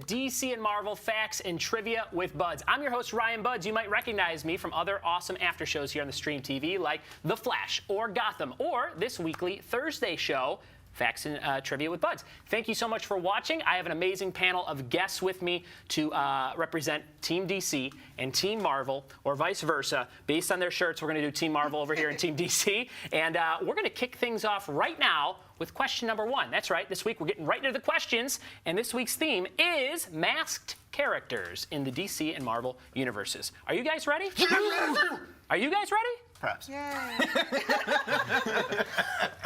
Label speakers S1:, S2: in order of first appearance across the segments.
S1: DC and Marvel facts and trivia with Buds. I'm your host, Ryan Buds. You might recognize me from other awesome after shows here on the Stream TV like The Flash or Gotham or this weekly Thursday show, Facts and Trivia with Buds. Thank you so much for watching. I have an amazing panel of guests with me to represent Team DC and Team Marvel, or vice versa. Based on their shirts, we're going to do Team Marvel over here and Team DC. And we're going to kick things off right now with question number 1. That's right. This week, we're getting right into the questions. And this week's theme is masked characters in the DC and Marvel universes. Are you guys ready? Are you guys ready?
S2: Perhaps.
S3: Yay.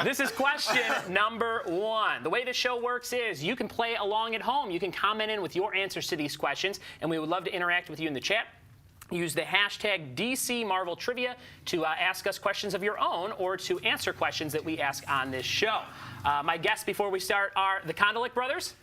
S1: This is question number 1. The way this show works is you can play along at home. You can comment in with your answers to these questions, and we would love to interact with you in the chat. Use the hashtag DC Marvel Trivia to ask us questions of your own or to answer questions that we ask on this show. My guests before we start are the Kondelik brothers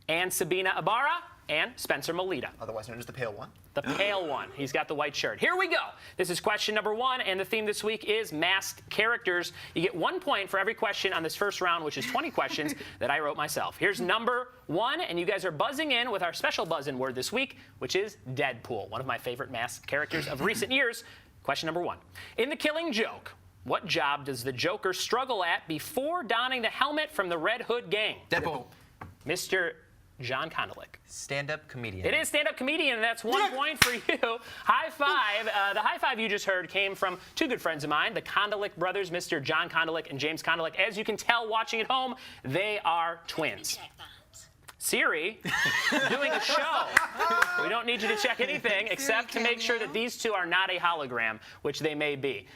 S1: and Sabina Ibarra and Spencer Moleda.
S2: Otherwise known as the Pale One.
S1: The pale one. He's got the white shirt. Here we go. This is question number 1, and the theme this week is masked characters. You get 1 point for every question on this first round, which is 20 questions that I wrote myself. Here's number 1, and you guys are buzzing in with our special buzz-in word this week, which is Deadpool, one of my favorite masked characters of recent years. Question number 1. In The Killing Joke, what job does the Joker struggle at before donning the helmet from the Red Hood gang?
S2: Deadpool.
S1: Mr. Jon Kondelik.
S4: Stand-up comedian.
S1: It is stand-up comedian, and that's 1 point for you. High five. The high five you just heard came from 2 good friends of mine, the Kondelik brothers, Mr. Jon Kondelik and James Kondelik. As you can tell watching at home, they are twins. Siri, doing a show. We don't need you to check anything except to make sure that these 2 are not a hologram, which they may be.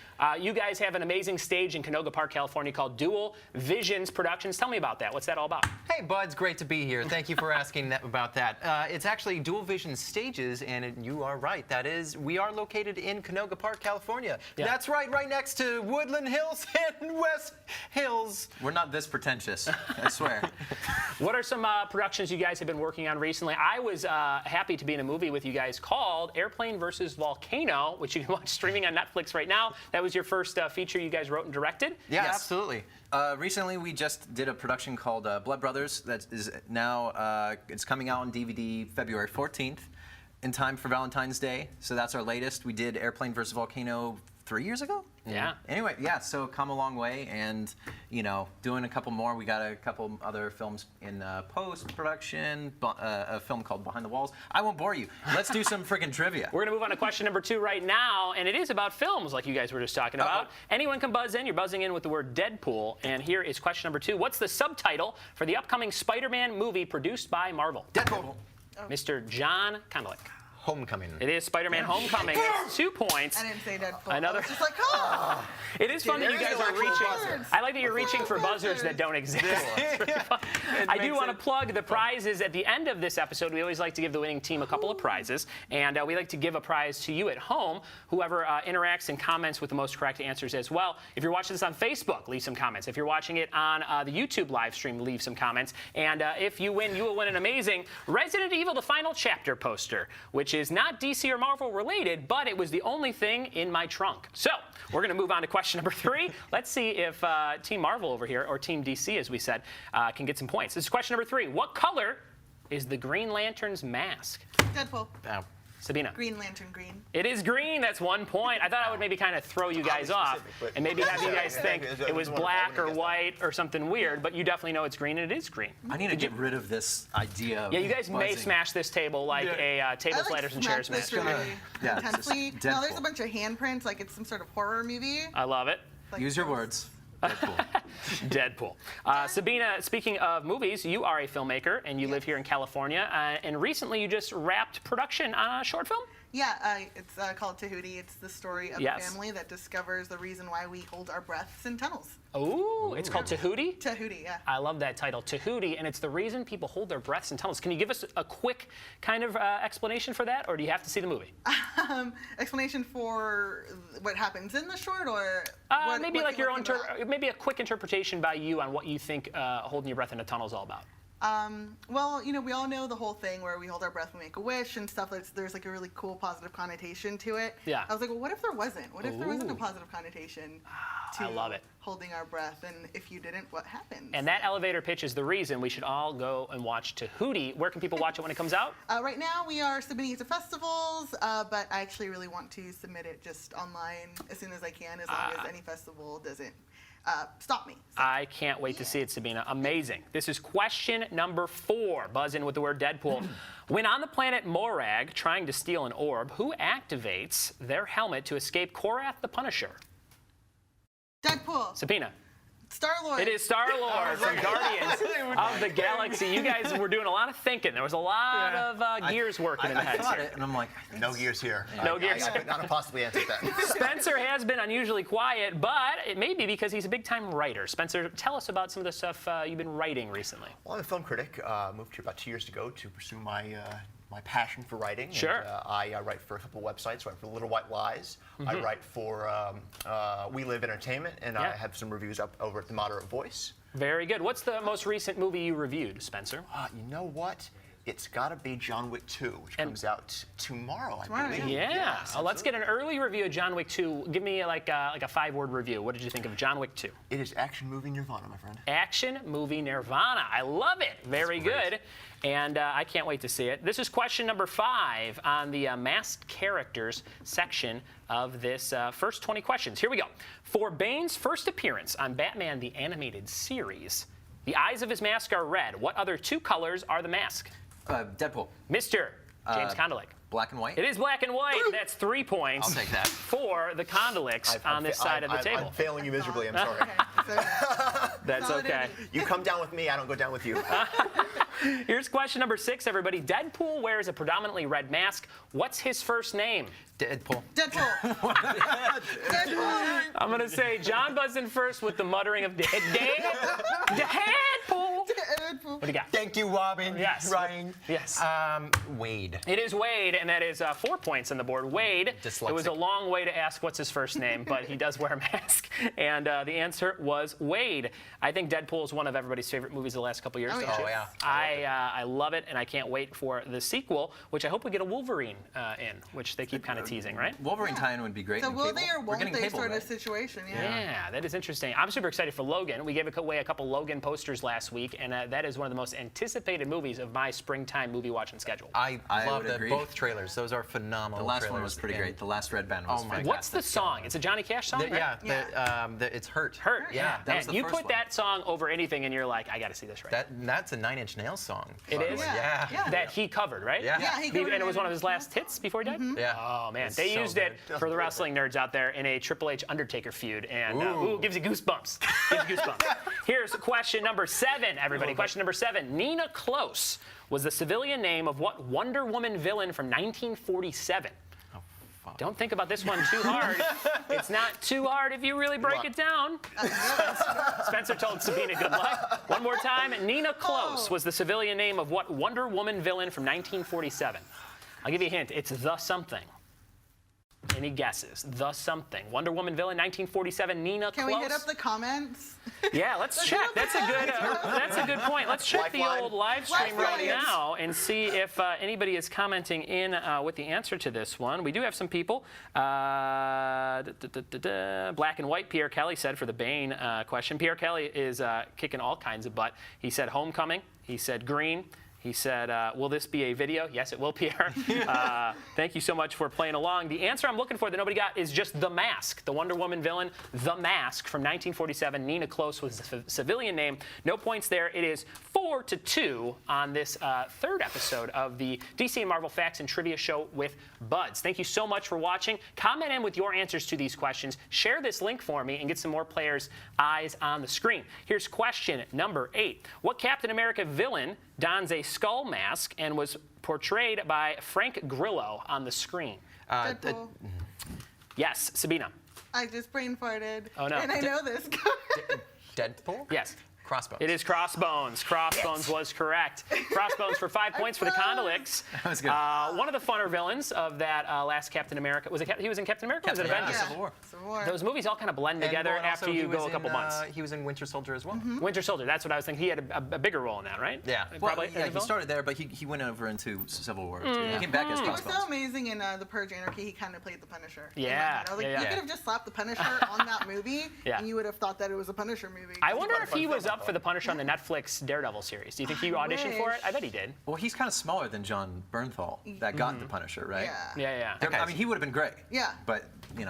S1: You guys have an amazing stage in Canoga Park, California called Dual Visions Productions. Tell me about that. What's that all about?
S4: Hey, Buds, great to be here. Thank you for asking about that. It's actually Dual Vision Stages, and you are right. That is, we are located in Canoga Park, California.
S1: Yeah.
S4: That's right next to Woodland Hills and West Hills.
S5: We're not this pretentious, I swear.
S1: What are some productions you guys have been working on recently? I was happy to be in a movie with you guys called Airplane vs. Volcano, which you can watch streaming on Netflix right now. That was your first feature you guys wrote and directed?
S4: Yeah,
S5: Yes.
S4: absolutely.
S5: Recently, we just did a production called Blood Brothers that is now, it's coming out on DVD February 14th in time for Valentine's Day. So that's our latest. We did Airplane vs. Volcano 3 years ago?
S1: Yeah.
S5: Anyway, yeah, so come a long way, and, you know, doing a couple more. We got a couple other films in post-production, a film called Behind the Walls. I won't bore you. Let's do some freaking trivia.
S1: We're going to move on to question number 2 right now, and it is about films like you guys were just talking about. Anyone can buzz in. You're buzzing in with the word Deadpool, and here is question number 2. What's the subtitle for the upcoming Spider-Man movie produced by Marvel?
S2: Deadpool.
S1: Mr. Jon Kondelik.
S4: Homecoming.
S1: It is Spider-Man Homecoming. That's 2 points.
S3: I didn't say Deadpool.
S1: Another-
S3: I was just like, oh.
S1: It is fun that you guys are reaching. I like that you're reaching for buzzers that don't exist. It's really fun. I do want to plug the prizes at the end of this episode. We always like to give the winning team a couple of prizes, and we like to give a prize to you at home, whoever interacts and comments with the most correct answers as well. If you're watching this on Facebook, leave some comments. If you're watching it on the YouTube live stream, leave some comments. And if you win, you will win an amazing Resident Evil: The Final Chapter poster, which is not DC or Marvel related, but it was the only thing in my trunk. So we're going to move on to question number 3. Let's see if Team Marvel over here, or Team DC, as we said, can get some points. This is question number 3. What color is the Green Lantern's mask?
S3: Deadpool.
S1: Sabina.
S3: Green Lantern green.
S1: It is green. That's 1 point. I thought I would maybe kind of throw you guys off and maybe have you guys think it was black or white or something weird, but you definitely know it's green, and it is green.
S5: I need to get rid of this idea of
S1: Yeah, you guys may
S5: buzzing.
S1: smash this table like a tables, ladders, and chairs match.
S3: Really
S5: Yeah,
S3: intensely.
S5: it's
S3: No, there's a
S5: Deadpool.
S3: bunch of handprints, like it's some sort of horror movie.
S1: I love it.
S3: Like
S5: Use your
S3: those.
S5: words. Deadpool.
S1: Deadpool. Sabina, speaking of movies, you are a filmmaker, and you live here in California, and recently you just wrapped production on a short film?
S3: Yeah, it's called Tahuti. It's the story of
S1: Yes.
S3: a family that discovers the reason why we hold our breaths in tunnels.
S1: Ooh, it's called Tahuti?
S3: Tahuti, yeah.
S1: I love that title, Tahuti, and it's the reason people hold their breaths in tunnels. Can you give us a quick kind of explanation for that, or do you have to see the movie?
S3: Explanation for what happens in the short, or
S1: Maybe
S3: what
S1: like
S3: you're
S1: your own,
S3: looking about?
S1: maybe a quick interpretation by you on what you think holding your breath in a tunnel is all about.
S3: Well, we all know the whole thing where we hold our breath and make a wish and stuff. There's like a really cool positive connotation to it.
S1: Yeah.
S3: I was like, well, what if there wasn't? What if there wasn't a positive connotation to
S1: I love it.
S3: holding our breath? And if you didn't, what happens?
S1: And that elevator pitch is the reason we should all go and watch Tahuti. Where can people watch it when it comes out?
S3: Right now, we are submitting it to festivals, but I actually really want to submit it just online as soon as I can, as long as any festival doesn't stop me. So.
S1: I can't wait to see it, Sabina. Amazing. This is question number 4. Buzz in with the word Deadpool. When on the planet Morag trying to steal an orb, who activates their helmet to escape Korath the Punisher?
S3: Deadpool.
S1: Sabina.
S3: Star-Lord.
S1: It is Star-Lord from Guardians of the Galaxy. You guys were doing a lot of thinking. There was a lot of gears working in the
S5: I
S1: heads
S5: thought
S1: here.
S5: it, and I'm like, I think
S2: No gears here.
S1: No gears.
S2: I could not have possibly answered that.
S1: Spencer has been unusually quiet, but it may be because he's a big-time writer. Spencer, tell us about some of the stuff you've been writing recently.
S2: Well, I'm a film critic. Moved here about 2 years ago to pursue my passion for writing.
S1: Sure.
S2: And, I write for a couple websites. I write for Little White Lies. I write for We Live Entertainment, and I have some reviews up over at The Moderate Voice.
S1: Very good. What's the most recent movie you reviewed, Spencer?
S2: You know what? It's got to be John Wick 2, which comes out tomorrow, I believe.
S1: Yeah.
S2: Yes,
S1: Let's get an early review of John Wick 2. Give me like a 5-word review. What did you think of John Wick 2?
S2: It is action movie Nirvana, my friend.
S1: Action movie Nirvana. I love it. Very good. And I can't wait to see it. This is question number 5 on the masked characters section of this first 20 questions. Here we go. For Bane's first appearance on Batman the Animated Series, the eyes of his mask are red. What other 2 colors are the mask?
S5: Deadpool.
S1: Mr. James Kondelik.
S5: Black and white.
S1: It is black and white. That's 3 points.
S5: I'll take that.
S1: For the Kondeliks on this side of the table.
S2: I'm failing you miserably, I'm sorry.
S3: Okay, so,
S1: That's okay.
S2: You come down with me, I don't go down with you.
S1: Here's question number 6, everybody. Deadpool wears a predominantly red mask. What's his first name?
S4: Deadpool.
S3: Deadpool. Deadpool.
S1: I'm going to say John buzzed in first with the muttering of Deadpool.
S3: Deadpool.
S1: What do you got?
S2: Thank you, Robin.
S1: Yes.
S2: Ryan.
S1: Yes.
S4: Wade.
S1: It is Wade, and that is 4 points on the board. Wade.
S4: Dyslexic.
S1: It was a long way to ask what's his first name, but he does wear a mask. And the answer was Wade. I think Deadpool is one of everybody's favorite movies of the last couple years.
S3: Oh,
S1: don't
S3: yeah.
S1: you?
S4: Oh, yeah.
S1: I love it, and I can't wait for the sequel, which I hope we get a Wolverine in, which they keep kind of teasing, right?
S5: Wolverine tie-in would be great.
S3: So
S5: in
S3: will
S5: Cable.
S3: they or
S5: We're
S3: won't
S5: getting
S3: they
S5: Cable,
S3: sort
S5: right?
S3: of situation?
S1: Yeah, that is interesting. I'm super excited for Logan. We gave away a couple Logan posters last week, and that is one of the most anticipated movies of my springtime movie watching schedule.
S4: I
S5: I
S4: love
S5: would agree.
S4: both trailers. Those are phenomenal
S5: The last
S4: trailers.
S5: one was pretty
S4: And
S5: great. The Last Red Band was
S4: Oh my
S5: fantastic.
S1: What's the song? It's a Johnny Cash song, right?
S4: It's Hurt.
S1: Hurt.
S4: Yeah.
S5: That was
S1: Man,
S5: the
S1: you
S5: first
S1: put
S5: one.
S1: that song over anything, and you're like, I got to see this right.
S4: That's a Nine Inch Nails song.
S1: It
S4: by the
S1: is?
S4: way.
S3: Yeah.
S4: Yeah.
S1: That he covered, right?
S4: Yeah.
S3: Yeah, he
S1: And
S3: covered
S1: it was
S3: it.
S1: one of his last hits before he died?
S4: Yeah.
S1: Oh, man.
S4: It's
S1: They
S4: so
S1: used
S4: good.
S1: it for the wrestling nerds out there in a Triple H Undertaker feud. And, gives you goosebumps. Gives you goosebumps. Here's question number 7, everybody. Question number 7. Nina Close was the civilian name of what Wonder Woman villain from 1947? Don't think about this one too hard. It's not too hard if you really break it down. Spencer told Sabina good luck. One more time. Nina Close was the civilian name of what Wonder Woman villain from 1947? I'll give you a hint. It's the something. Any guesses? The something. Wonder Woman villain, 1947. Nina
S3: Can
S1: Close.
S3: we hit up the comments?
S1: Yeah, let's check. That's a good point. Let's check the
S2: Lifeline.
S1: old live stream right
S3: Lifeline.
S1: now and see if anybody is commenting in with the answer to this one. We do have some people. Black and white. Pierre Kelly said for the Bane question. Pierre Kelly is kicking all kinds of butt. He said Homecoming. He said Green. He said, will this be a video? Yes, it will, Pierre. Thank you so much for playing along. The answer I'm looking for that nobody got is just The Mask, the Wonder Woman villain, The Mask from 1947. Nina Close was the civilian name. No points there. It is 4-2 on this third episode of the DC and Marvel Facts and Trivia Show with Buds. Thank you so much for watching. Comment in with your answers to these questions. Share this link for me and get some more players' eyes on the screen. Here's question number 8. What Captain America villain dons a skull mask and was portrayed by Frank Grillo on the screen?
S3: Deadpool.
S1: Yes, Sabina.
S3: I just brain farted.
S1: Oh, no.
S3: And I know this.
S4: Deadpool?
S1: Yes.
S4: Crossbones.
S1: It is Crossbones. Crossbones was correct. Crossbones for 5 points for the Kondeliks.
S5: That was good.
S1: One of the funner villains of that last Captain America. He was in Captain America? Or was it Avengers?
S4: Civil War.
S3: Civil War.
S1: Those movies all kind of blend together
S4: And
S1: after
S4: also
S1: you
S4: he was
S1: go a couple
S4: in,
S1: months.
S4: He was in Winter Soldier as well.
S1: Winter Soldier, that's what I was thinking. He had a bigger role in that, right?
S4: Yeah.
S5: Well,
S1: Probably.
S5: yeah, he started there, but he went over into Civil War. Too. He came back as
S3: He was
S5: Crossbones.
S3: so amazing in The Purge Anarchy. He kind of played the Punisher. in my
S1: Yeah,
S3: head. I was like,
S1: yeah,
S3: you
S1: yeah.
S3: could have just slapped the Punisher on that movie,
S1: Yeah.
S3: and you would have thought that it was a Punisher movie.
S1: I wonder if he
S2: fun
S1: was
S2: film,
S1: up for the Punisher on the Netflix Daredevil series. Do you think he auditioned for it? I bet he did.
S5: Well, he's kind of smaller than John Bernthal that got the Punisher, right?
S3: Yeah.
S1: Yeah.
S5: I mean, he would have been great.
S3: Yeah.
S5: But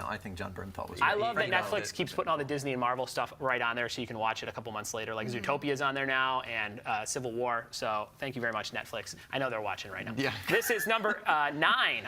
S5: I think John Bernthal was.
S1: I
S5: great.
S1: love that
S5: He nailed
S1: Netflix
S5: it.
S1: keeps putting all the Disney and Marvel stuff right on there so you can watch it a couple months later. Like Zootopia's on there now and Civil War. So thank you very much, Netflix. I know they're watching right now.
S4: Yeah.
S1: This is number 9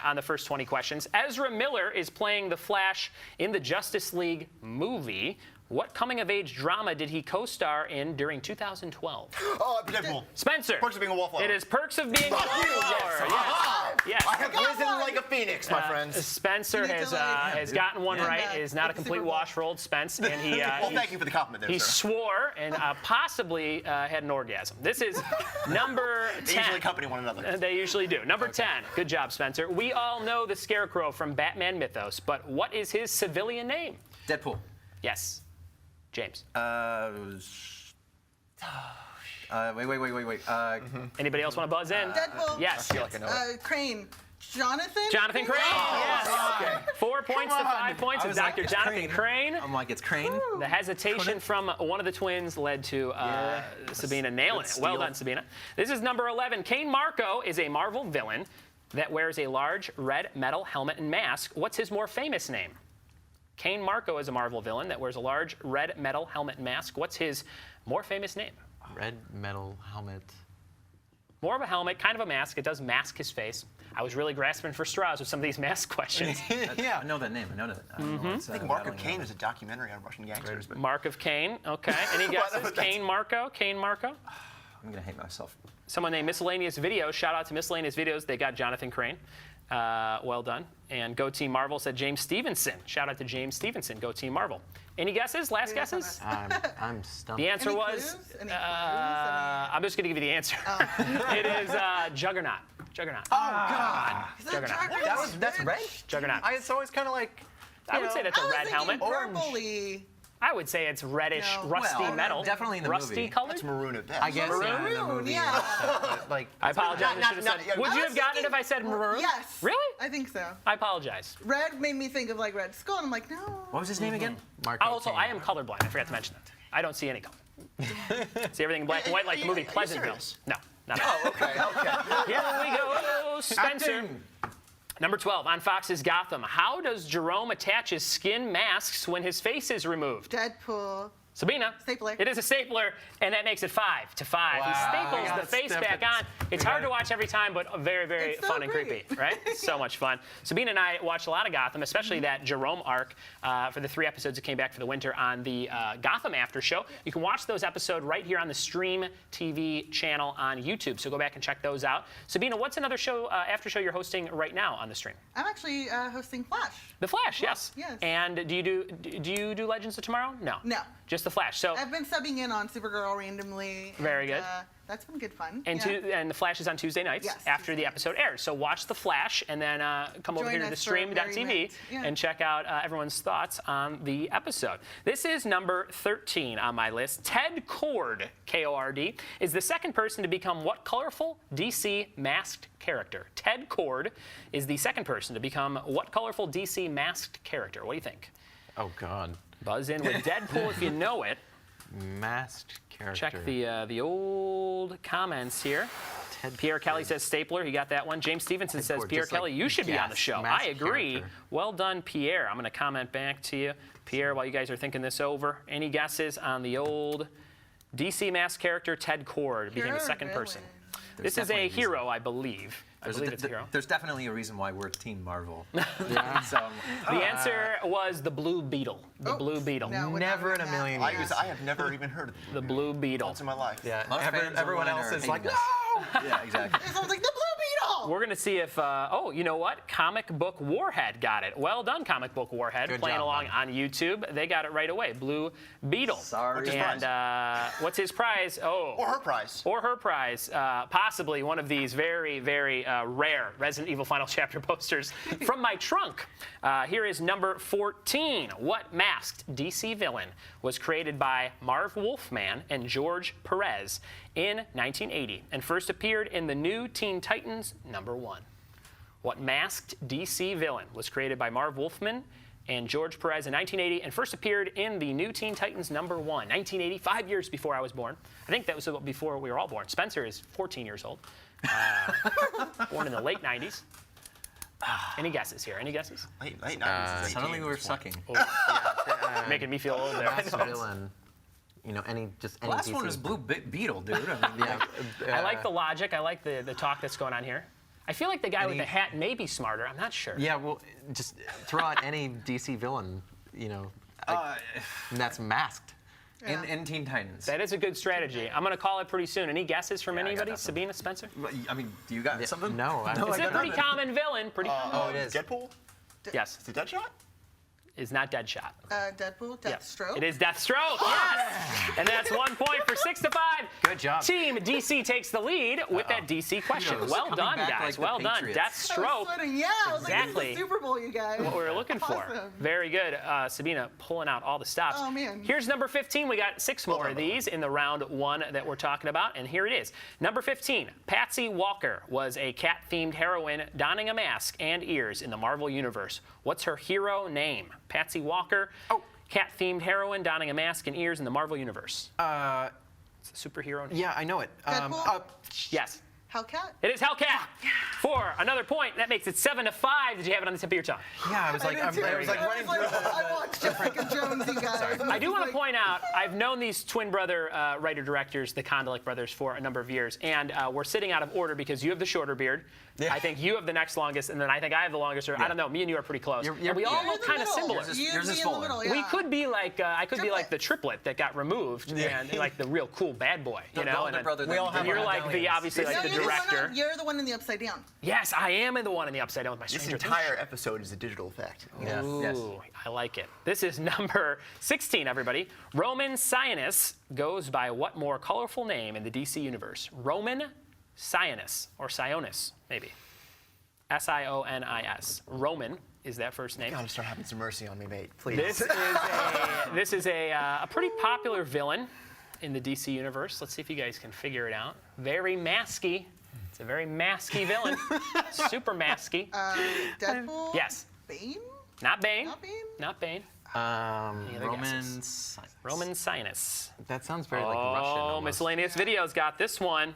S1: on the first 20 questions. Ezra Miller is playing the Flash in the Justice League movie. What coming-of-age drama did he co-star in during 2012?
S2: Oh, Deadpool.
S1: Spencer.
S2: Perks of Being a Wallflower.
S1: It is Perks of Being a
S2: Fuck you!
S1: Wallflower. Yes. Yes.
S2: I have risen like a phoenix, my friends.
S1: Spencer
S3: You need
S1: has
S3: to, like,
S1: has gotten one right. It is not a
S3: like
S1: complete
S3: Super Bowl.
S1: wash for old Spence, and he
S2: Well, thank you for the compliment there,
S1: he
S2: sir.
S1: swore and possibly had an orgasm. This is number 10.
S2: They usually accompany one another.
S1: They usually do. Number 10. Good job, Spencer. We all know the Scarecrow from Batman mythos, but what is his civilian name?
S5: Deadpool.
S1: Yes. James.
S5: Wait.
S1: Anybody else want to buzz in?
S3: Deadpool.
S1: Yes.
S2: I feel like I know it.
S3: Crane. Jonathan?
S1: Jonathan Crane. Yes.
S2: Okay.
S1: 4 points to 5 points
S5: I
S1: of
S5: was like,
S1: Dr.
S5: it's
S1: Jonathan Crane.
S5: I'm like, it's Crane.
S1: The hesitation from one of the twins led to Sabina nailing it.
S5: Good
S1: Well
S5: steal.
S1: done, Sabina. This is number 11. Kane Marco is a Marvel villain that wears a large red metal helmet and mask. What's his more famous name? Kane Marco is a Marvel villain that wears a large red metal helmet and mask. What's his more famous name?
S4: Red metal helmet.
S1: More of a helmet, kind of a mask. It does mask his face. I was really grasping for straws with some of these mask questions.
S5: I know that name. I know that. I don't know what's,
S2: I think Mark of Cain is a documentary on Russian gangsters. But
S1: Mark of Cain. Okay. Any guesses? Kane Marco? Kane Marco?
S5: I'm gonna hate myself.
S1: Someone named Miscellaneous Videos. Shout out to Miscellaneous Videos. They got Jonathan Crane. Well done. And Go Team Marvel said James Stevenson. Shout out to James Stevenson. Go Team Marvel. Any guesses? Last guesses?
S4: I'm stumped.
S1: The answer
S3: Any
S1: was.
S3: clues? Any clues?
S1: I'm just going to give you the answer. It is Juggernaut. Juggernaut.
S5: Oh God!
S3: Is that
S1: Juggernaut.
S3: Juggernaut?
S4: That's red?
S1: Juggernaut.
S4: It's always kind of like.
S1: I would say that's
S3: I
S1: a
S3: was
S1: red
S3: thinking
S1: helmet.
S3: purpley.
S1: I would say it's reddish,
S3: No.
S1: rusty
S5: Well,
S1: metal.
S5: definitely in the
S1: rusty
S5: movie.
S1: colored.
S2: it's maroon at best.
S4: I guess in the
S3: Maroon,
S4: movie.
S3: yeah.
S4: Like.
S1: I apologize. I should have said.
S2: not-
S1: Would
S3: I
S1: you
S3: was
S1: have gotten it if
S3: thinking-
S1: I said maroon?
S3: Yes.
S1: Really?
S3: I think so.
S1: I apologize.
S3: Red made me think of like Red Skull, and I'm like, no.
S5: What was his name again?
S4: Marco
S1: Also,
S4: Kane.
S1: I am colorblind. I forgot to mention that. I don't see any color. See everything in black and white like the movie
S2: Are you
S1: Pleasantville.
S2: serious?
S1: No, not at all.
S2: Oh, okay.
S1: Here we go, Spencer.
S4: Acting.
S1: Number 12 on Fox's Gotham. How does Jerome attach his skin masks when his face is removed?
S3: Deadpool.
S1: Sabina.
S3: Stapler.
S1: It is a stapler, and that makes it 5 to 5. He
S4: Wow.
S1: staples
S4: We got
S1: the face
S4: it.
S1: back on. It's hard to watch every time, but very, very
S3: It's so
S1: fun and
S3: great.
S1: creepy, right? So much fun. Sabina and I watched a lot of Gotham, especially that Jerome arc for the 3 episodes that came back for the winter on the Gotham Aftershow. You can watch those episodes right here on the Stream TV channel on YouTube, so go back and check those out. Sabina, what's another show, after show you're hosting right now on the stream?
S3: I'm actually hosting Flash.
S1: The Flash, yes.
S3: yes.
S1: And do you do Legends of Tomorrow? No.
S3: No.
S1: Just the Flash. So.
S3: I've been subbing in on Supergirl randomly.
S1: Very
S3: and,
S1: good.
S3: That's been good fun.
S1: And,
S3: yeah.
S1: and the Flash is on Tuesday nights
S3: Yes,
S1: after the
S3: Tuesday
S1: episode airs. So watch the Flash and then come over
S3: Join
S1: here to the
S3: us for a
S1: stream.tv
S3: merriment. Yeah.
S1: and check out everyone's thoughts on the episode. This is number 13 on my list. Ted Kord, K-O-R-D, is the second person to become what colorful DC masked character? Ted Kord is the second person to become what colorful DC masked character? What do you think?
S4: Oh God.
S1: Buzz in with Deadpool if you know it.
S4: Masked character.
S1: Check the old comments here. Pierre Kelly says stapler. He got that one. James Stevenson says,
S4: Kord,
S1: Pierre
S4: just like
S1: Kelly, you should be on the
S4: yes,
S1: show. I
S4: masked
S1: agree.
S4: character.
S1: Well done, Pierre. I'm going to comment back to you. Pierre, while you guys are thinking this over, any guesses on the old DC masked character Ted Kord being the
S3: Hero or
S1: second
S3: villain?
S1: person?
S5: There's
S1: This is a
S5: definitely a reason.
S1: hero, I believe. I believe it's a hero.
S5: There's definitely a reason why we're Team Marvel.
S4: Yeah.
S5: So,
S1: The answer was the Blue Beetle. The
S3: Oh,
S1: Blue Beetle.
S3: no, would
S4: Never
S3: not
S4: in a
S3: have
S4: million
S3: that.
S4: years.
S2: I have never even heard of
S1: The Blue Beetle.
S2: once in my life.
S4: Yeah.
S5: Most fans
S4: Everyone
S5: online
S4: else
S5: are
S4: is like,
S5: hating
S4: no.
S5: us. Yeah, exactly.
S3: Someone's like, the Blue Beetle!
S1: We're going to see if, oh, you know what? Comic Book Warhead got it. Well done, Comic Book Warhead,
S4: Good
S1: playing
S4: job,
S1: along
S4: buddy.
S1: on YouTube. They got it right away. Blue Beetle.
S5: Sorry.
S2: What's his
S1: And what's his prize? Oh.
S2: Or her prize.
S1: Or her prize. Possibly one of these very, very rare Resident Evil Final Chapter posters from my trunk. Here is number 14. What masked DC villain was created by Marv Wolfman and George Perez in 1980 and first appeared in the new Teen Titans #1? What masked DC villain was created by Marv Wolfman and George Perez in 1980 and first appeared in the new Teen Titans #1? 1980, 5 years before I was born. I think that was before we were all born. Spencer is 14 years old. Born in the late 90s. Any guesses here? Any guesses?
S2: Late 90s.
S5: Suddenly we're sucking.
S1: Making me feel old there.
S4: Masked villain. You know, any
S5: Last
S4: DC.
S5: one was Blue Beetle, dude. I mean,
S1: I like the logic. I like the talk that's going on here. I feel like the guy with the hat may be smarter. I'm not sure.
S4: Yeah, well, just throw out any DC villain, you know, and that's masked.
S5: in Teen Titans.
S1: That is a good strategy. I'm going to call it pretty soon. Any guesses from
S5: I got
S1: anybody?
S5: nothing.
S1: Sabina, Spencer?
S5: I mean, do you got something?
S4: No, I
S1: It's
S4: got
S1: a pretty common villain. Pretty common.
S4: Oh, it is.
S2: Deadpool?
S1: Yes.
S2: Is it Deadshot?
S1: Is not Deadshot.
S3: Deadpool,
S1: Yeah.
S3: Deathstroke.
S1: It is Deathstroke. Yes. And that's 1 point for 6-5.
S4: Good job.
S1: Team DC takes the lead with that DC question.
S5: Kudos.
S1: Well
S5: Coming
S1: done,
S5: back
S1: guys.
S5: like the
S1: Well done.
S5: Patriots.
S3: I was
S1: Deathstroke.
S3: sweating. Yeah, I was
S1: Exactly.
S3: like, this is the Super Bowl, you guys.
S1: What we were looking for.
S3: Awesome.
S1: Very good. Sabina pulling out all the stops.
S3: Oh, man.
S1: Here's number 15. We got 6 more of these in the round 1 that we're talking about, and here it is. Number 15, Patsy Walker was a cat-themed heroine donning a mask and ears in the Marvel Universe. What's her hero name? Patsy Walker, cat-themed heroine donning a mask and ears in the Marvel Universe. It's a superhero name.
S4: Yeah, I know it.
S3: Deadpool?
S1: Yes.
S3: Hellcat?
S1: It is Hellcat. For another point, that makes it 7-5. Did you have it on the tip of your tongue?
S4: Yeah, I was like,
S3: I did too.
S4: I was like running through.
S3: I watched Jessica Jones, you guys.
S1: I do want to point out, I've known these twin brother writer-directors, the Kondelik brothers, for a number of years, and we're sitting out of order because you have the shorter beard.
S4: Yeah.
S1: I think you have the next longest, and then I think I have the longest. Or I don't know. Me and you are pretty close.
S4: You're-
S1: and we all
S3: You're in
S1: look
S3: the
S1: kind of
S3: middle.
S1: similar.
S3: You
S5: Yours
S3: and
S5: is
S3: me in the
S5: fuller.
S3: middle,
S1: We
S3: yeah.
S1: could be like, I could be like
S3: Triplet.
S1: the triplet that got removed, and like the real cool bad boy, you
S5: The
S1: know.
S5: older brother that
S4: we all
S5: you
S4: have
S5: did.
S1: You're
S4: our
S1: like the
S4: medallions.
S1: obviously
S3: No,
S1: like the
S3: you're
S1: director.
S3: You're the one in the upside down.
S1: Yes, I am the one in the upside down with my
S2: This
S1: Stranger Things.
S2: entire episode is a digital effect.
S4: Yeah.
S1: Ooh, I like it. This is number 16, everybody. Roman Sionis goes by what more colorful name in the DC universe? Roman Sionis, or Sionis, maybe. Sionis. Roman is that first name.
S2: Gotta start having some mercy on me, mate. Please.
S1: This is a pretty popular villain in the DC universe. Let's see if you guys can figure it out. Very masky. It's a very masky villain. Super masky.
S3: Deadpool?
S1: Yes.
S3: Bane?
S1: Not Bane.
S3: Not Bane?
S1: Not Bane. Any other guesses? Roman Sinus.
S4: That sounds very like Russian.
S1: Oh,
S4: almost.
S1: miscellaneous videos got this one.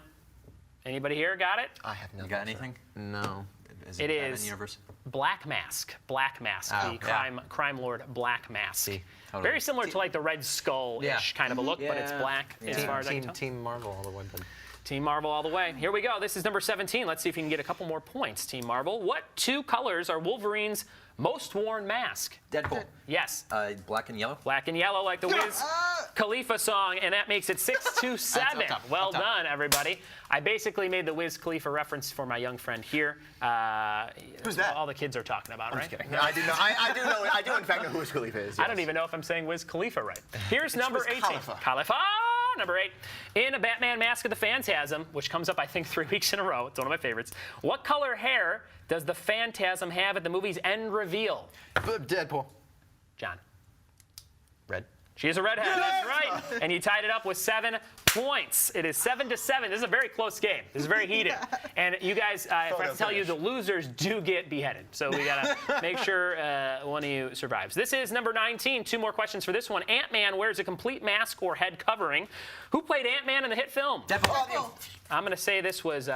S1: Anybody here got it?
S2: I have no.
S5: You got anything?
S4: No.
S5: Is
S1: It
S5: Batman
S1: is.
S5: Universe?
S1: Black Mask. Black Mask.
S4: Oh,
S1: The
S4: yeah.
S1: crime lord Black Mask.
S4: See,
S5: totally.
S1: Very similar to like the Red Skull-ish
S4: Yeah.
S1: kind of a look, but it's
S5: Yeah.
S1: black as
S4: Team,
S1: far as I can tell.
S4: Team Marvel all the way. But
S1: Team Marvel all the way. Here we go. This is number 17. Let's see if you can get a couple more points, Team Marvel. What 2 colors are Wolverine's most worn mask?
S5: Deadpool.
S1: Yes.
S5: Black and yellow.
S1: Black and yellow, like the Wiz Khalifa song, and that makes it 6-7.
S4: top,
S1: Well
S4: up top.
S1: done, everybody. I basically made the Wiz Khalifa reference for my young friend here.
S2: Who's that?
S1: All the kids are talking about, right?
S2: No, I do know. I do know. I do in fact know who Wiz Khalifa is.
S1: I don't even know if I'm saying Wiz Khalifa right. Here's number
S2: Wiz
S1: 18.
S2: Khalifa.
S1: Khalifa, number 8. In a Batman Mask of the Phantasm, which comes up, I think, 3 weeks in a row. It's one of my favorites. What color hair does the Phantasm have at the movie's end reveal?
S4: Deadpool.
S1: John.
S4: Red.
S1: She is a redhead. That's right. And you tied it up with 7 points. It is 7-7. This is a very close game. This is very heated. And you guys, if I have to tell you, the losers do get beheaded. So we got to make sure one of you survives. This is number 19. 2 more questions for this one. Ant-Man wears a complete mask or head covering. Who played Ant-Man in the hit film?
S5: Deadpool.
S1: I'm going to say this was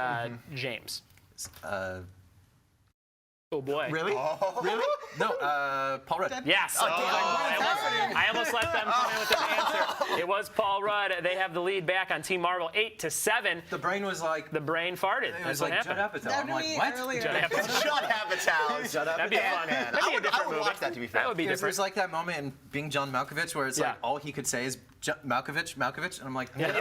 S1: James. Oh boy.
S4: Really? Really?
S5: No, Paul Rudd.
S1: Yes. I almost let them come in with an answer. It was Paul Rudd. They have the lead back on Team Marvel 8-7.
S5: The brain was like,
S1: The brain farted.
S5: it
S1: That's
S5: was
S1: what
S5: like Judd
S1: happened.
S5: Apatow. I'm like, what?
S3: Earlier.
S1: Judd Apatow.
S2: Shut Apatow. Shut
S1: That'd be fun.
S2: Man,
S1: That'd be a
S2: I
S1: different
S2: would
S1: movie.
S2: watch that, to be fair.
S1: That would be
S5: It
S1: different.
S5: was like that moment in Being John Malkovich where it's
S1: Yeah.
S5: like all he could say is Malkovich, Malkovich, and I'm like,
S2: And then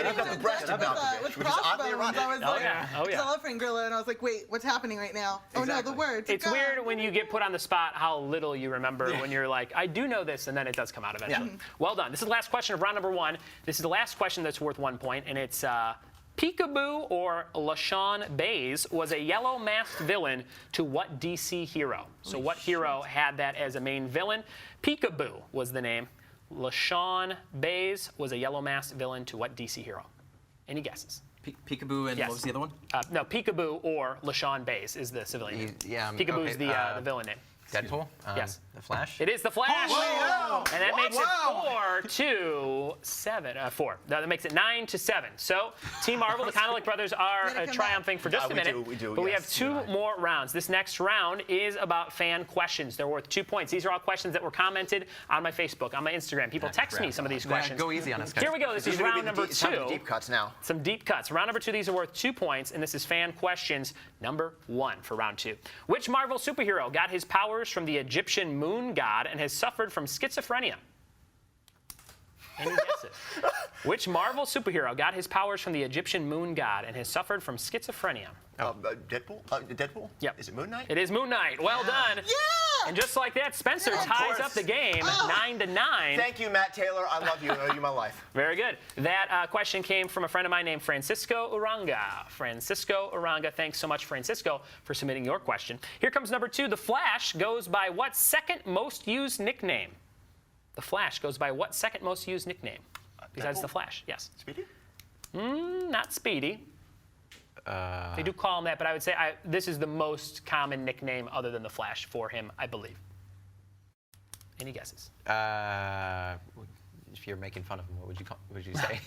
S2: you've got the breast of Malkovich,
S3: with
S2: which is oddly
S3: crossbones.
S2: ironic.
S3: I was
S1: Oh,
S3: like,
S1: yeah. Oh, yeah.
S3: I love Fangirla, and I was like, wait, what's happening right now? Oh no,
S2: Exactly.
S3: the words.
S1: It's weird when you get put on the spot how little you remember when you're like, I do know this, and then it does come out eventually.
S5: Yeah.
S1: Well done. This is the last question of round number 1. This is the last question that's worth 1 point, and it's Peekaboo or LaShawn Bays was a yellow masked villain to what DC hero? So what hero had that as a main villain? Peekaboo was the name. LaShawn Bays was a yellow masked villain to what DC hero? Any guesses?
S5: Peekaboo, and
S1: Yes.
S5: what was the other one?
S1: No, Peekaboo or LaShawn Bays is the civilian name.
S4: Yeah,
S1: Peekaboo's
S4: okay,
S1: the villain name.
S4: Deadpool?
S1: Yes.
S4: The Flash?
S1: It is the Flash.
S2: Wow.
S1: And that makes it 4. That makes it 9-7. So Team Marvel, the Kondelik brothers are
S3: Way to come
S1: triumphing for just a
S2: we
S1: minute.
S2: do, we do,
S1: but we
S2: yes,
S1: have 2 more rounds. This next round is about fan questions. They're worth 2 points. These are all questions that were commented on my Facebook, on my Instagram. People text me some of these questions.
S4: Go easy on us, guys.
S1: Here we go. This is
S2: These are gonna
S1: round
S2: be the
S1: number
S2: deep- time for
S1: 2.
S2: the deep cuts now.
S1: Some deep cuts. Round number 2, these are worth 2 points, and this is fan questions number 1 for round 2. Which Marvel superhero got his powers from the Egyptian moon god and has suffered from schizophrenia? Any guesses? Which Marvel superhero got his powers from the Egyptian moon god and has suffered from schizophrenia?
S2: Deadpool? Deadpool?
S1: Yep.
S2: Is it Moon Knight?
S1: It is Moon Knight. Well done.
S3: Yeah!
S1: And just like that, Spencer
S3: Yeah, of
S1: ties
S2: course.
S1: up the game 9-9.
S2: Thank you, Matt Taylor. I love you. I owe you my life.
S1: Very good. That question came from a friend of mine named Francisco Uranga. Francisco Uranga, thanks so much, Francisco, for submitting your question. Here comes number 2. The Flash goes by what second most used nickname? The Flash goes by what second most used nickname? Besides
S2: Deadpool?
S1: the Flash, yes.
S2: Speedy?
S1: Not Speedy. They do call him that, but I would say this is the most common nickname other than the Flash for him, I believe. Any guesses?
S4: If you're making fun of him, what would you say?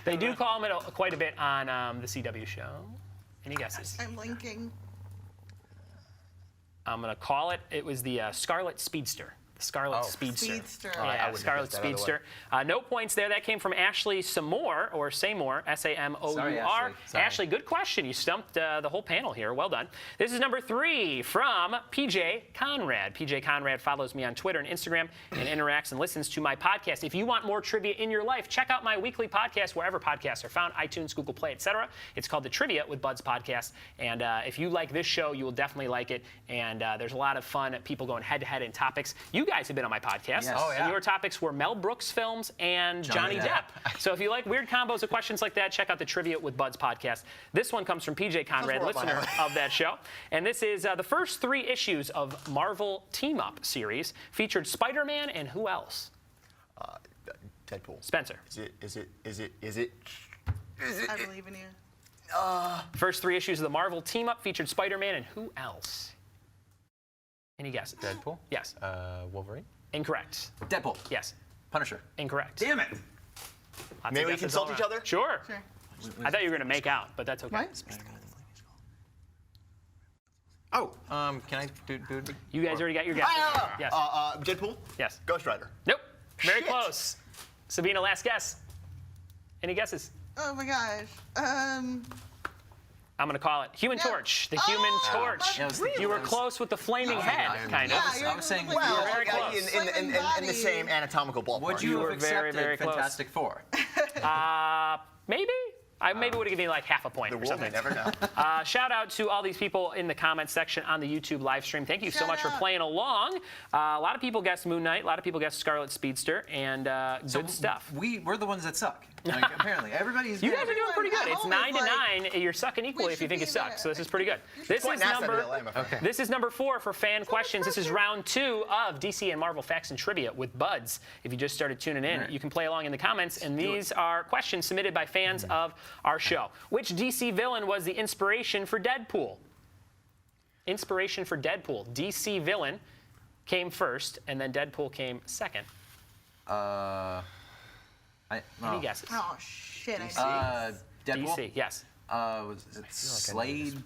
S1: They do call him it quite a bit on the CW show. Any guesses?
S3: I'm linking.
S1: I'm going to call it. It was the Scarlet Speedster. The Scarlet Speedster.
S3: Speedster.
S2: I
S1: Yeah,
S2: wouldn't
S1: Scarlet
S2: have guessed that either
S1: Speedster. No points there. That came from Ashley Samore, or Samore, S-A-M-O-U-R.
S5: Sorry, Ashley. Sorry.
S1: Ashley, good question. You stumped the whole panel here. Well done. This is number 3 from PJ Conrad. PJ Conrad follows me on Twitter and Instagram and interacts and listens to my podcast. If you want more trivia in your life, check out my weekly podcast wherever podcasts are found, iTunes, Google Play, etc. It's called the Trivia with Buds Podcast. And if you like this show, you will definitely like it. And there's a lot of fun people going head-to-head in topics. You guys have been on my podcast.
S5: Yes.
S4: Oh, yeah.
S1: And your topics were Mel Brooks films and Johnny Depp. So if you like weird combos of questions like that, check out the Trivia with Buds podcast. This one comes from PJ Conrad,
S2: more up my
S1: listener
S2: alley.
S1: of that show. And this is the first 3 issues of Marvel Team Up series. Featured Spider-Man and who else?
S2: Deadpool.
S1: Spencer.
S2: Is it?
S3: I believe in you.
S1: First 3 issues of the Marvel Team Up featured Spider-Man and who else? Any guesses?
S4: Deadpool?
S1: Yes.
S4: Wolverine?
S1: Incorrect.
S5: Deadpool.
S1: Yes.
S5: Punisher.
S1: Incorrect.
S5: Damn it.
S1: Lots
S2: May
S1: of
S2: we
S1: guesses
S2: consult
S1: all
S2: each
S1: around.
S2: other?
S1: Sure.
S3: Sure.
S1: I thought you were going to make out, but that's okay.
S3: What?
S5: Oh,
S4: Can I do
S1: You guys already got your guesses. Yes.
S2: Deadpool?
S1: Yes.
S2: Ghost Rider.
S1: Nope. Very
S2: Shit.
S1: close. Sabina, last guess. Any guesses?
S3: Oh my gosh.
S1: I'm going to call it Human
S3: No.
S1: Torch. The Human Torch.
S5: Yeah, I was
S1: You
S5: thinking
S1: were
S5: that was-
S1: close with the flaming head,
S4: Iron Man.
S1: kind of.
S3: Yeah, you're
S5: I was saying,
S3: like,
S1: were
S2: Well,
S1: very
S2: okay,
S1: close.
S2: in the same anatomical ballpark.
S5: would you
S1: were
S5: have
S1: very,
S5: accepted
S1: very close.
S5: Fantastic Four?
S1: Maybe? I maybe would have given you like half a point
S2: The
S1: or
S2: world may
S1: something.
S2: never know.
S1: Shout out to all these people in the comments section on the YouTube live stream. Thank you so
S3: Shout
S1: much for
S3: out.
S1: playing along. A lot of people guessed Moon Knight. A lot of people guessed Scarlet Speedster. And good stuff.
S5: We're the ones that suck. Like, apparently, everybody's.
S1: You
S5: good.
S1: guys are doing pretty good. It's
S3: Always
S1: 9-9. You're sucking equally if you
S3: should
S1: think you
S3: be
S1: suck.
S3: there.
S1: So this is pretty good. This
S2: Quite
S1: is
S2: nice of
S1: number.
S2: LA, my friend.
S4: Okay.
S1: This is number 4 for fan questions. This is round 2 of DC and Marvel Facts and Trivia with Buds. If you just started tuning in, you can play along in the comments. And these are questions submitted by fans of our show. Which DC villain was the inspiration for Deadpool? Inspiration for Deadpool. DC villain came first, and then Deadpool came second. Any guesses?
S3: Oh shit! I know.
S5: Deadpool.
S1: DC, yes.
S5: Was it Slade?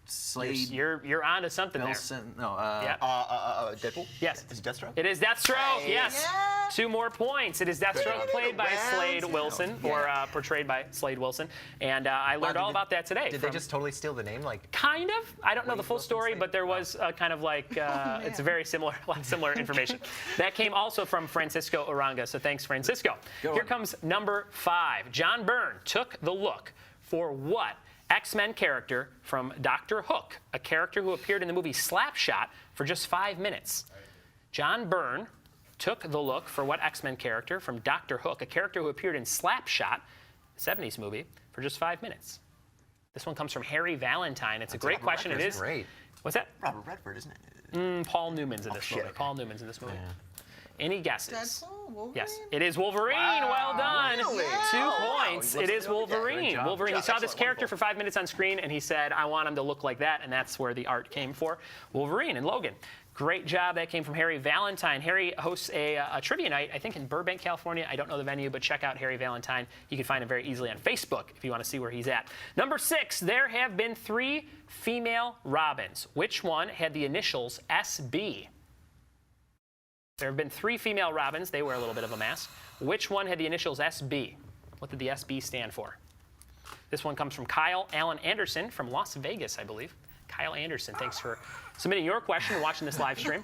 S5: Slade.
S1: You're onto something
S5: Wilson. No.
S2: Deadpool?
S1: Yes.
S2: Is it Deathstroke?
S1: there. It is Deathstroke.
S2: Hey.
S1: Yes.
S3: Yeah.
S1: 2 more points. It is Deathstroke, played by Slade
S3: round.
S1: Wilson, or portrayed by Slade Wilson. And I learned all about that today.
S4: Did they just totally steal the name? Like,
S1: Kind of. I don't know the full
S4: Wilson
S1: story,
S4: Slade?
S1: but there was kind of like it's very similar, similar information. That came also from Francisco Uranga. So thanks, Francisco.
S5: Go
S1: Here
S5: on.
S1: comes number 5. John Byrne took the look for what X-Men character from Dr. Hook, a character who appeared in the movie Slapshot for just 5 minutes. John Byrne took the look for what X-Men character from Dr. Hook, a character who appeared in Slapshot, a 70s movie, for just 5 minutes. This one comes from Harry Valentine. It's a great question. It is.
S4: great.
S1: What's that?
S2: Robert Redford, isn't it?
S1: Paul Newman's in this
S2: shit,
S1: movie.
S2: okay.
S1: Paul Newman's in this movie. Any guesses?
S3: Deadpool? Wolverine?
S1: Yes, it is Wolverine. Well done.
S2: Really?
S1: 2 points.
S2: Wow.
S1: It is Wolverine.
S2: Good job.
S1: Wolverine. He
S2: Good
S1: saw
S2: job.
S1: this
S2: Excellent.
S1: character
S2: Wonderful.
S1: for 5 minutes on screen, and he said, "I want him to look like that," and that's where the art came for Wolverine and Logan. Great job. That came from Harry Valentine. Harry hosts a trivia night, I think, in Burbank, California. I don't know the venue, but check out Harry Valentine. You can find him very easily on Facebook if you want to see where he's at. Number 6, there have been 3 female Robins. Which one had the initials SB? There have been 3 female Robins. They wear a little bit of a mask. Which one had the initials SB? What did the SB stand for? This one comes from Kyle Allen Anderson from Las Vegas, I believe. Kyle Anderson, thanks for submitting your question and watching this live stream.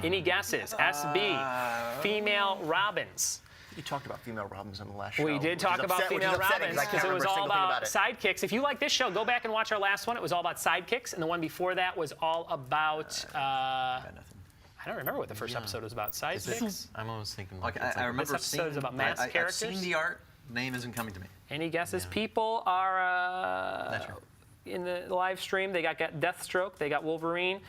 S1: Any guesses? SB, female Robins.
S2: You talked about female Robins on the last show.
S1: We did talk about female Robins because it was all about sidekicks. If you like this show, go back and watch our last one. It was all about sidekicks, and the one before that was all about. I don't remember what the first episode was about. Sidekicks.
S4: I'm almost thinking.
S5: Like,
S4: it's
S5: I remember
S1: This episode
S5: seeing.
S1: is about masked
S5: I've
S1: characters?
S5: seen the art. Name isn't coming to me.
S1: Any guesses? People are
S5: Not sure.
S1: in the live stream. They got Deathstroke. They got Wolverine.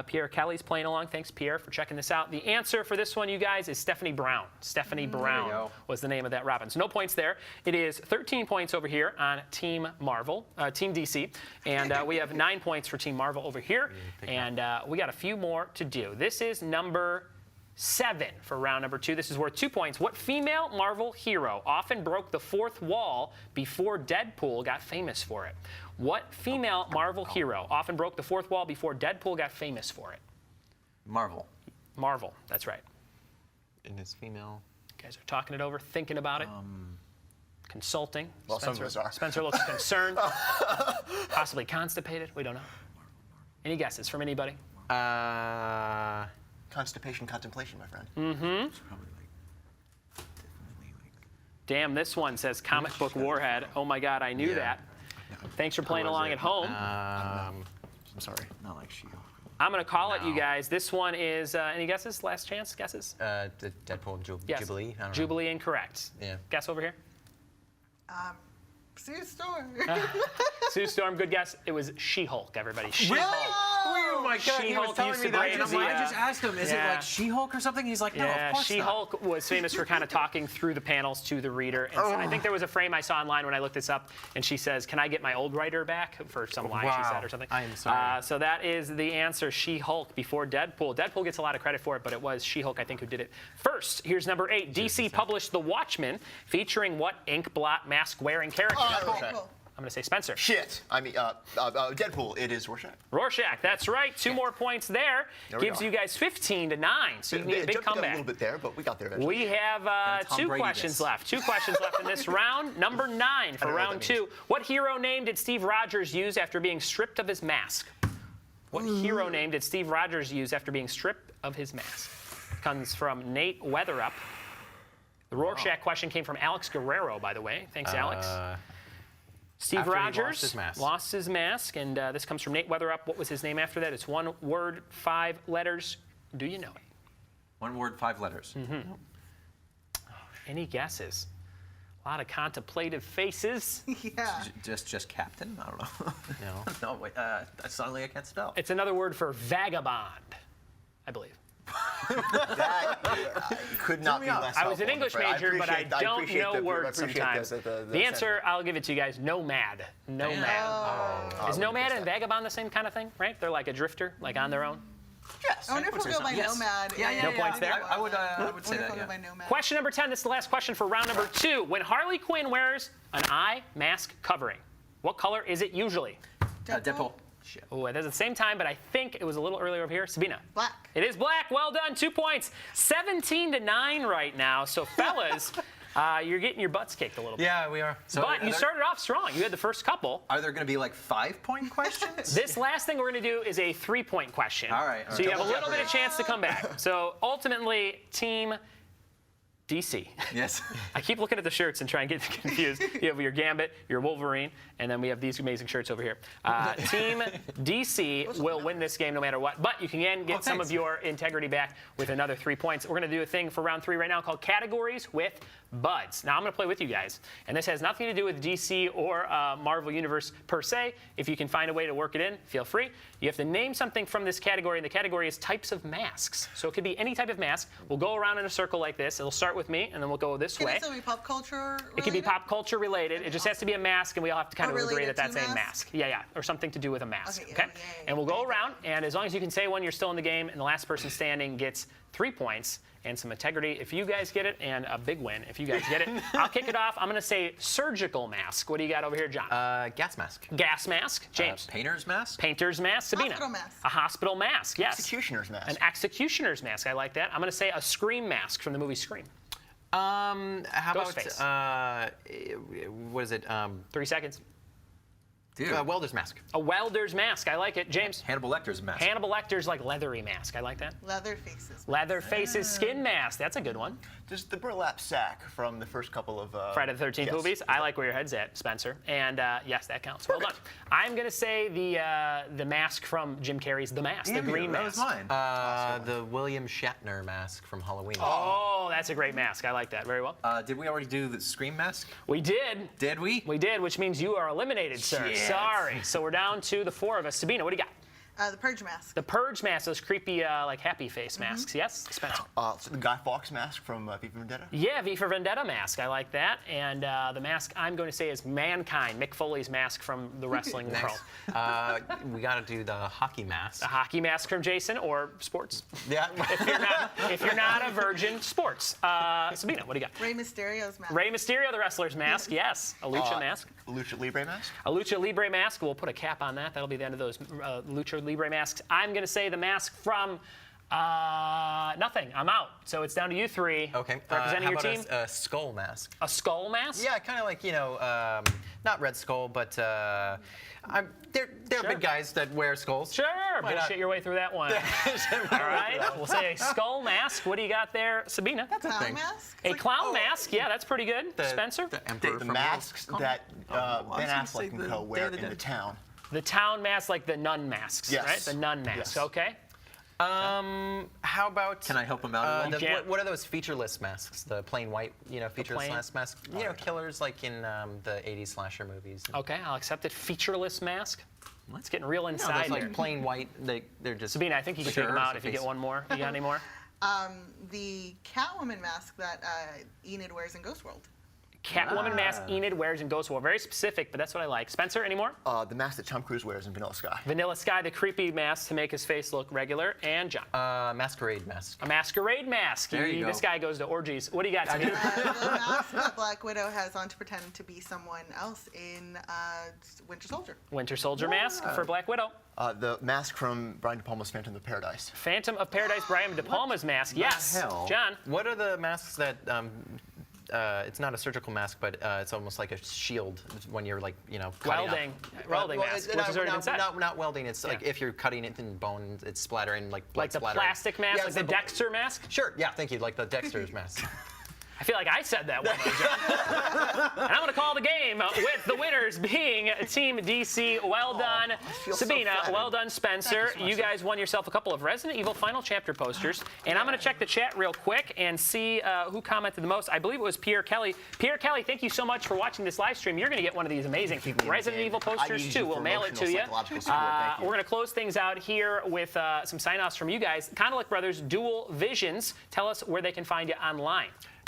S1: Pierre Kelly's playing along. Thanks, Pierre, for checking this out. The answer for this one, you guys, is Stephanie Brown. Stephanie Brown
S5: go.
S1: was the name of that Robin. So no points there. It is 13 points over here on Team Marvel, Team DC, and we have 9 points for Team Marvel over here. And we got a few more to do. This is number 7 for round number 2. This is worth 2 points. What female Marvel hero often broke the 4th wall before Deadpool got famous for it? What female Marvel hero often broke the 4th wall before Deadpool got famous for it?
S5: Marvel.
S1: Marvel, that's right.
S4: And it's female.
S1: You guys are talking it over, thinking about it, consulting.
S2: Well, some of us are.
S1: Spencer looks concerned, possibly constipated. We don't know. Any guesses from anybody?
S2: Constipation contemplation, my friend.
S5: It's probably like. Definitely like.
S1: Damn, this one says comic book warhead. Oh my God, I knew that. Thanks for playing along at home.
S2: I'm sorry.
S5: Not like She-Hulk.
S1: I'm going to call it, you guys. This one is, any guesses? Last chance guesses?
S4: The Deadpool
S1: Yes.
S4: Jubilee. I don't know.
S1: Jubilee incorrect.
S4: Yeah.
S1: Guess over here.
S3: Sue Storm.
S1: Sue Storm, good guess. It was She-Hulk, everybody. She-Hulk.
S4: Oh my God! He was
S1: She-Hulk
S4: telling
S1: used
S4: me
S1: to
S4: that.
S1: brave
S4: And I'm
S1: the,
S4: like,
S5: I just asked him, is it
S1: yeah.
S5: like She-Hulk or something? He's like, no,
S1: Yeah,
S5: of course not.
S1: She-Hulk was famous for kind of talking through the panels to the reader. And so I think there was a frame I saw online when I looked this up, and she says, "Can I get my old writer back?" for some line she
S4: Wow.
S1: said or something.
S4: I am sorry.
S1: So that is the answer, She-Hulk before Deadpool. Deadpool gets a lot of credit for it, but it was She-Hulk, I think, who did it first. Here's number 8. DC published The Watchmen, featuring what ink blot mask-wearing character?
S3: Deadpool.
S1: I'm going to say Spencer.
S2: Shit. I mean, Deadpool. It is Rorschach.
S1: Rorschach, that's right. 2 more points there.
S2: There we
S1: Gives
S2: go.
S1: you guys 15-9, so you need a
S2: It
S1: big
S2: jumped up
S1: comeback.
S2: a little bit there, but we got there eventually.
S1: We have
S5: Tom
S1: 2
S5: Brady
S1: questions
S5: this.
S1: left. 2 questions left in this round. Number 9 for
S2: know what
S1: round
S2: that
S1: 2. What hero name did Steve Rogers use after being stripped of his mask? What hero name did Steve Rogers use after being stripped of his mask? Comes from Nate Weatherup. The Rorschach question came from Alex Guerrero, by the way. Thanks, Alex. Steve
S4: after he
S1: Rogers
S4: lost his mask.
S1: lost his mask, and this comes from Nate Weatherup. What was his name after that? It's 1 word, 5 letters. Do you know it?
S5: 1 word, 5 letters.
S1: Any guesses? A lot of contemplative faces.
S3: Yeah.
S5: Just Captain? I don't know.
S4: No.
S5: No, wait. Suddenly I can't spell.
S1: It's another word for vagabond, I believe.
S2: That could not be less
S1: I was an
S2: helpful, I'm
S1: English
S2: afraid.
S1: major, but I don't
S2: appreciate
S1: know
S2: the-
S1: word through
S2: appreciate
S1: time. The answer, I'll give it to you guys, nomad. Nomad. Is nomad and vagabond the same kind of thing, right? They're like a drifter, like on their own.
S2: Yes.
S3: I wonder if we'll go by
S5: Yes.
S3: Nomad.
S5: Yeah.
S1: No points there?
S5: I would say
S3: I wonder if
S5: that,
S3: we'll
S5: yeah.
S3: go by Nomad.
S1: Question number 10, this is the last question for round number 2. When Harley Quinn wears an eye mask covering, what color is it usually?
S5: Deadpool.
S1: Oh, that's at the same time, but I think it was a little earlier over here. Sabina.
S3: Black.
S1: It is black. Well done. 2 points. 17-9 right now. So, fellas, you're getting your butts kicked a little bit.
S4: Yeah, we are.
S5: So
S1: But you started off strong. You had the first couple.
S5: Are there going to be like 5-point questions?
S1: This last thing we're going to do is a 3-point question.
S5: All right.
S1: So you have a little bit of chance to come back. So ultimately, Team DC.
S5: Yes.
S1: I keep looking at the shirts and trying to get confused. You have your Gambit, your Wolverine, and then we have these amazing shirts over here. Team DC will win this game no matter what, but you can again get some of your integrity back with another 3 points. We're going to do a thing for round 3 right now called Categories with Buds. Now I'm going to play with you guys, and this has nothing to do with DC or Marvel Universe per se. If you can find a way to work it in, feel free. You have to name something from this category, and the category is types of masks. So it could be any type of mask. We'll go around in a circle like this. It'll start with me, and then we'll go this way.
S3: Can it still be pop culture related?
S1: It can be pop culture related. It just has to be a mask, and we all have to kind of agree that that's a mask. Yeah, or something to do with a mask. Okay? And we'll go around, and as long as you can say one, you're still in the game, and the last person standing gets 3 points and some integrity if you guys get it, and a big win if you guys get it. I'll kick it off. I'm going to say surgical mask. What do you got over here, John?
S4: Gas mask.
S1: Gas mask. James.
S5: Painter's mask?
S1: Painter's mask. Sabina.
S3: Hospital mask.
S1: A hospital mask, yes.
S2: Executioner's mask.
S1: An executioner's mask. I like that. I'm going to say a Scream mask from the movie Scream.
S4: How
S1: Ghostface.
S4: about, what is it?
S1: 3 seconds.
S5: Dude.
S4: Welder's mask.
S1: A welder's mask. I like it. James.
S5: Hannibal Lecter's mask.
S1: Hannibal Lecter's like leathery mask. I like that.
S3: Leather faces.
S1: Leather faces skin mask. That's a good one.
S2: Just the burlap sack from the first couple of
S1: Friday the 13th
S2: yes.
S1: movies. I like where your head's at, Spencer. And yes, that counts. Well done. I'm going to say the mask from Jim Carrey's The Mask, the green
S5: that
S1: mask.
S5: was mine.
S4: The William Shatner mask from Halloween.
S1: Oh, that's a great mask. I like that. Very well.
S5: Did we already do the Scream mask?
S1: We did.
S5: Did we?
S1: We did, which means you are eliminated, sir.
S5: Shit.
S1: Sorry. So we're down to the 4 of us. Sabina, what do you got?
S3: The Purge mask.
S1: The Purge mask, those creepy, like, happy face masks. Yes, Spencer?
S2: So the Guy Fawkes mask from V for Vendetta.
S1: Yeah, V for Vendetta mask. I like that. And the mask I'm going to say is Mankind, Mick Foley's mask from the wrestling world.
S4: We got to do the hockey mask.
S1: A hockey mask from Jason, or sports.
S4: Yeah.
S1: If you're not a virgin, sports. Sabina, what do you got?
S3: Rey Mysterio's mask.
S1: Rey Mysterio, the wrestler's mask. Yes, a lucha mask.
S2: Lucha Libre mask.
S1: A lucha libre mask. We'll put a cap on that. That'll be the end of those lucha libre masks. I'm going to say the mask from nothing. I'm out. So it's down to you 3.
S4: Okay.
S1: Representing
S4: how
S1: your
S4: about
S1: team.
S4: A skull mask.
S1: A skull mask?
S4: Yeah, kind of like, not Red Skull, but they're big guys that wear skulls.
S1: Sure.
S4: Why not?
S1: Bullshit your way through that one. All right. We'll say a skull mask. What do you got there, Sabina?
S4: That's a
S3: Clown
S4: thing.
S3: mask.
S1: A clown mask. Yeah, that's pretty good. Spencer?
S4: The Emperor
S2: The
S4: from
S2: masks that Ben
S4: gonna say
S2: Affleck and
S4: the
S2: co
S4: Day
S2: wear
S4: of the
S2: in the
S4: Dead.
S2: town.
S1: The town mask, like the nun masks,
S2: Yes.
S1: right? The nun masks.
S2: Yes.
S1: Okay.
S4: How about?
S5: Can I help him out?
S4: What are those featureless masks? The plain white, featureless
S1: plain-
S4: masks. Killers like in the '80s slasher movies.
S1: Okay, I'll accept it. Featureless mask. It's getting real
S4: No,
S1: inside
S4: those
S1: there.
S4: like plain white. They're just.
S1: Sabina, I think you can take them out if you get one more. You got any more?
S3: The Catwoman mask that Enid wears in Ghost World.
S1: Catwoman mask Enid wears in Ghost War. Very specific, but that's what I like. Spencer, any more?
S2: The mask that Tom Cruise wears in Vanilla Sky.
S1: Vanilla Sky, the creepy mask to make his face look regular. And John.
S4: Masquerade mask.
S1: A masquerade mask.
S5: There you go.
S1: This guy goes to orgies. What do you got, Sabina?
S3: The mask that Black Widow has on to pretend to be someone else in Winter Soldier.
S1: Winter Soldier mask for Black Widow.
S2: The mask from Brian De Palma's Phantom of Paradise.
S1: Phantom of Paradise, Brian De Palma's mask. Yes.
S5: hell?
S1: John.
S4: What are the masks that? It's not a surgical mask, but it's almost like a shield when you're like, cutting
S1: Welding
S4: up.
S1: mask, which is already been said.
S4: Not welding. It's like if you're cutting it in bone, it's splattering like blood
S1: Like the
S4: splattering.
S1: plastic mask,
S4: Yeah,
S1: like the
S4: it's
S1: Dexter mask?
S4: Sure. Yeah. Thank you. Like the Dexter's mask.
S1: I feel like I said that one, though, John. And I'm going to call the game with the winners being Team DC. Well done,
S2: feel so
S1: Sabina.
S2: flattered.
S1: Well done, Spencer.
S2: Thank you so much,
S1: You guys won yourself a couple of Resident Evil Final Chapter posters. And I'm going to check the chat real quick and see who commented the most. I believe it was Pierre Kelly. Pierre Kelly, thank you so much for watching this live stream. You're going to get one of these amazing Resident Evil posters, too. We'll mail it to you.
S2: Psychological support. Thank you.
S1: We're going to close things out here with some sign-offs from you guys. Kondelik Brothers, Dual Visions. Tell us where they can find you online.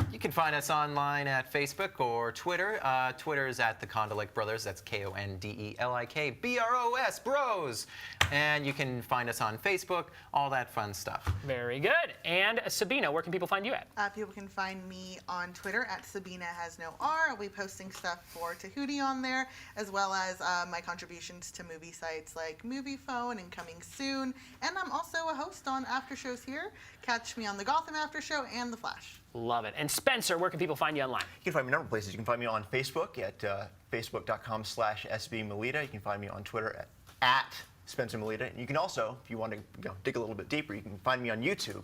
S4: You can find us online at Facebook or Twitter. Twitter is at the Kondelik Brothers. That's Kondelik BROS, Bros. And you can find us on Facebook, all that fun stuff.
S1: Very good. And Sabina, where can people find you at?
S3: People can find me on Twitter at Sabina Has No R. I'll be posting stuff for Tahuti on there, as well as my contributions to movie sites like Movie Phone and Coming Soon. And I'm also a host on after shows here. Catch me on the Gotham After Show and The Flash.
S1: Love it. And Spencer, where can people find you online?
S2: You can find me a number of places. You can find me on Facebook at facebook.com/SBMoleda. You can find me on Twitter at Spencer Moleda. And you can also, if you want to dig a little bit deeper, you can find me on YouTube.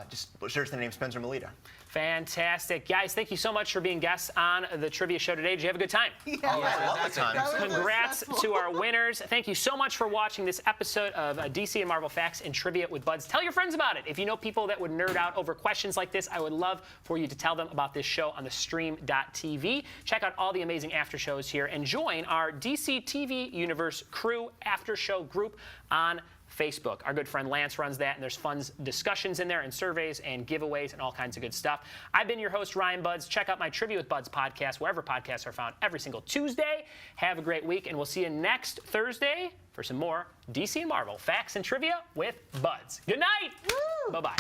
S2: Just search the name Spencer Moleda.
S1: Fantastic. Guys, thank you so much for being guests on the trivia show today. Did you have a good time?
S3: Yeah.
S2: Oh, yeah, lovely time.
S1: Congrats to our winners. Thank you so much for watching this episode of DC and Marvel Facts and Trivia with Buds. Tell your friends about it. If you know people that would nerd out over questions like this, I would love for you to tell them about this show on the stream.tv. Check out all the amazing after shows here and join our DC TV Universe crew after show group on Facebook. Our good friend Lance runs that, and there's fun discussions in there and surveys and giveaways and all kinds of good stuff. I've been your host, Ryan Buds. Check out my Trivia with Buds podcast wherever podcasts are found every single Tuesday. Have a great week, and we'll see you next Thursday for some more DC and Marvel Facts and Trivia with Buds. Good night. Bye-bye.